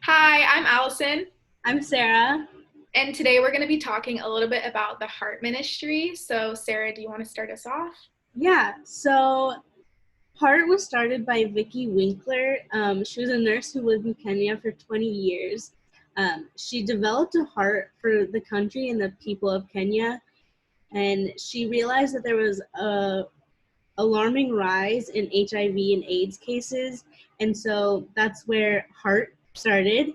Hi, I'm Allison, I'm Sarah. and today we're going to be talking a little bit about the heart ministry. So, Sarah, do you want to start us off? So Heart was started by Vicky Winkler. She was a nurse who lived in Kenya for 20 years. She developed a heart for the country and the people of Kenya, and she realized that there was a alarming rise in HIV and AIDS cases, and so that's where Heart started.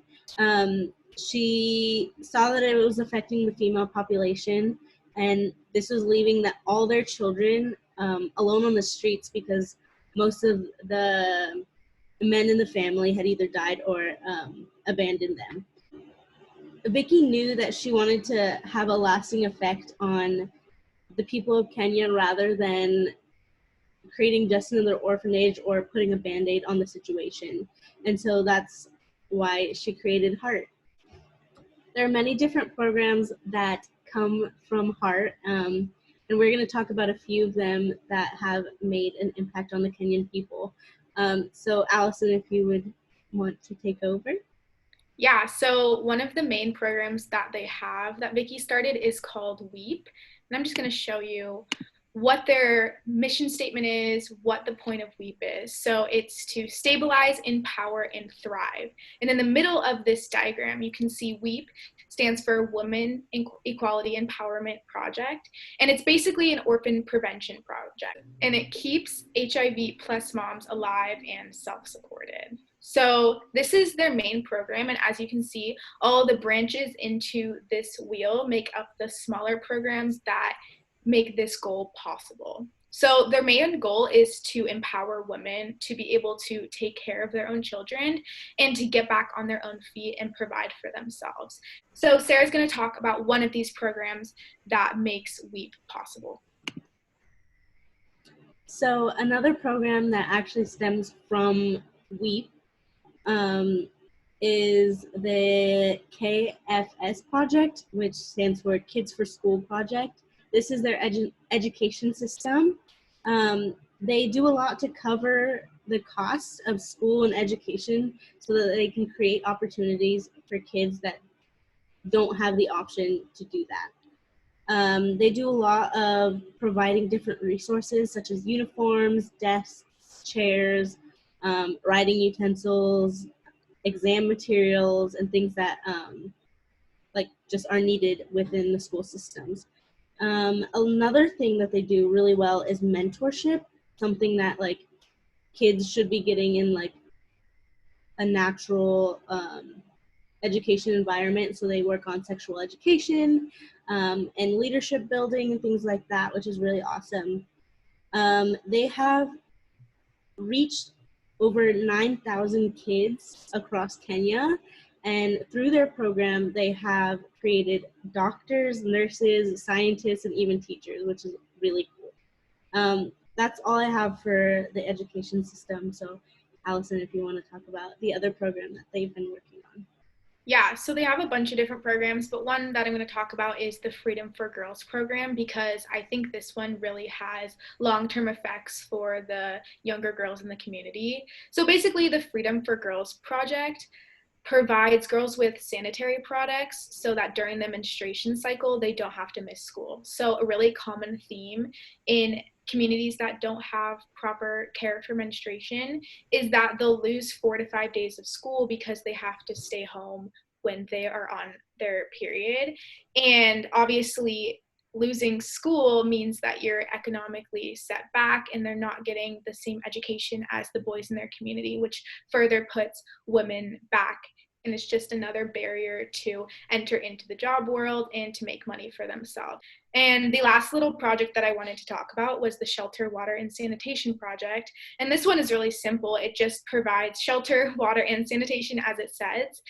She saw that it was affecting the female population, and this was leaving that all their children alone on the streets because most of the men in the family had either died or abandoned them. Vicky knew that she wanted to have a lasting effect on the people of Kenya rather than creating just another orphanage or putting a band-aid on the situation. And so that's why she created Heart. There are many different programs that come from Heart, and we're going to talk about a few of them that have made an impact on the Kenyan people. So Allison, if you would want to take over. Yeah, so one of the main programs that they have that Vicky started is called WEEP. And I'm just going to show you what their mission statement is, what the point of WEEP is. So it's to stabilize, empower, and thrive. And in the middle of this diagram, you can see WEEP stands for Women Equality Empowerment Project. And it's basically an orphan prevention project. And it keeps HIV plus moms alive and self-supported. So this is their main program, and as you can see, all the branches into this wheel make up the smaller programs that make this goal possible. So their main goal is to empower women to be able to take care of their own children and to get back on their own feet and provide for themselves. So Sarah's going to talk about one of these programs that makes WEEP possible. So another program that actually stems from WEEP um, is the KFS Project, which stands for Kids for School Project. This is their education system. They do a lot to cover the costs of school and education so that they can create opportunities for kids that don't have the option to do that. They do a lot of providing different resources such as uniforms, desks, chairs, writing utensils, exam materials, and things that like just are needed within the school systems. Another thing that they do really well is mentorship, something that like kids should be getting in like a natural education environment. So they work on sexual education and leadership building and things like that, which is really awesome. They have reached over 9,000 kids across Kenya. And through their program, they have created doctors, nurses, scientists, and even teachers, which is really cool. That's all I have for the education system. So, Allison, if you want to talk about the other program that they've been working on. Yeah, so they have a bunch of different programs, but one that I'm going to talk about is the Freedom for Girls program because I think this one really has long term effects for the younger girls in the community. So basically, the Freedom for Girls project provides girls with sanitary products so that during the menstruation cycle they don't have to miss school. So a really common theme in communities that don't have proper care for menstruation is that they'll lose 4 to 5 days of school because they have to stay home when they are on their period. And obviously losing school means that you're economically set back and they're not getting the same education as the boys in their community, which further puts women back, and it's just another barrier to enter into the job world and to make money for themselves. And the last little project that I wanted to talk about was the Shelter, Water, and Sanitation Project. And this one is really simple. It just provides shelter, water, and sanitation, as it says,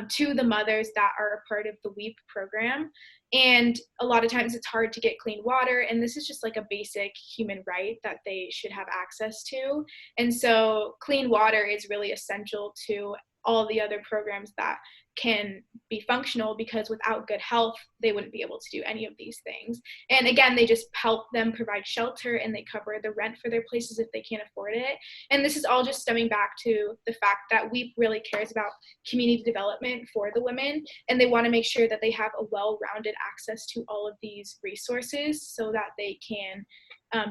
to the mothers that are a part of the WEEP program. And a lot of times it's hard to get clean water, and this is just like a basic human right that they should have access to. And so clean water is really essential to all the other programs that can be functional, because without good health, they wouldn't be able to do any of these things. And again, they just help them provide shelter, and they cover the rent for their places if they can't afford it. And this is all just stemming back to the fact that WEAP really cares about community development for the women, and they want to make sure that they have a well-rounded access to all of these resources so that they can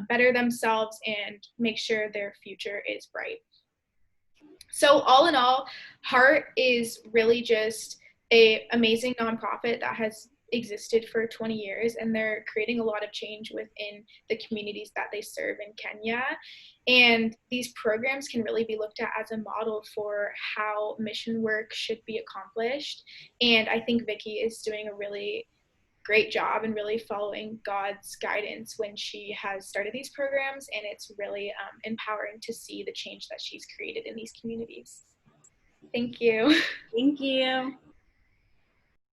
better themselves and make sure their future is bright. So all in all, Heart is really just a amazing nonprofit that has existed for 20 years, and they're creating a lot of change within the communities that they serve in Kenya. And these programs can really be looked at as a model for how mission work should be accomplished. And I think Vicky is doing a really great job and really following God's guidance when she has started these programs, and it's really empowering to see the change that she's created in these communities. Thank you. Thank you.